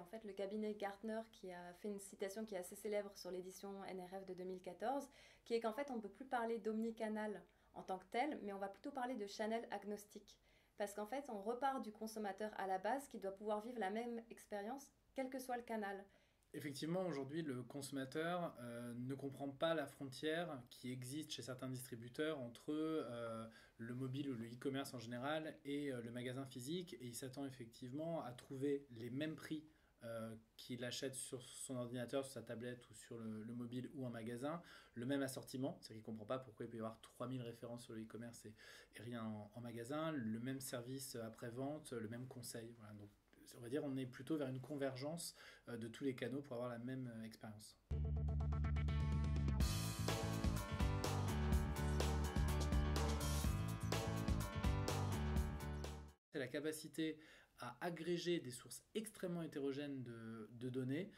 en fait le cabinet Gartner qui a fait une citation qui est assez célèbre sur l'édition NRF de 2014, qui est qu'en fait on ne peut plus parler d'omnicanal en tant que tel, mais on va plutôt parler de channel agnostique. Parce qu'en fait on repart du consommateur à la base qui doit pouvoir vivre la même expérience quel que soit le canal. Effectivement, aujourd'hui, le consommateur ne comprend pas la frontière qui existe chez certains distributeurs entre le mobile ou le e-commerce en général et le magasin physique. Et il s'attend effectivement à trouver les mêmes prix qu'il achète sur son ordinateur, sur sa tablette ou sur le mobile ou en magasin, le même assortiment, c'est-à-dire qu'il ne comprend pas pourquoi il peut y avoir 3000 références sur le e-commerce et rien en magasin, le même service après-vente, le même conseil. Voilà, donc on va dire on est plutôt vers une convergence de tous les canaux pour avoir la même expérience. C'est la capacité à agréger des sources extrêmement hétérogènes de données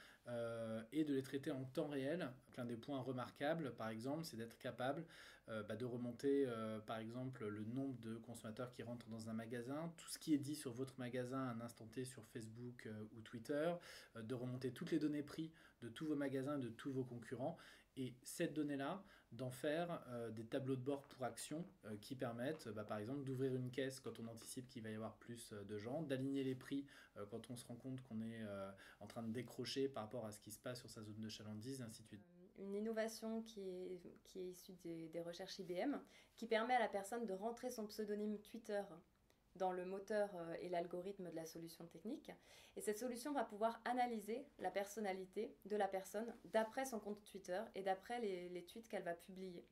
et de les traiter en temps réel. L'un des points remarquables, par exemple, c'est d'être capable de remonter, par exemple, le nombre de consommateurs qui rentrent dans un magasin, tout ce qui est dit sur votre magasin à un instant T sur Facebook ou Twitter, de remonter toutes les données prix de tous vos magasins, de tous vos concurrents, et cette donnée-là, d'en faire des tableaux de bord pour action qui permettent, par exemple, d'ouvrir une caisse quand on anticipe qu'il va y avoir plus de gens, d'aligner les prix quand on se rend compte qu'on est en train de décrocher par rapport à ce qui se passe sur sa zone de chalandise, et ainsi de suite. Une innovation qui est issue des recherches IBM, qui permet à la personne de rentrer son pseudonyme Twitter dans le moteur et l'algorithme de la solution technique. Et cette solution va pouvoir analyser la personnalité de la personne d'après son compte Twitter et d'après les tweets qu'elle va publier.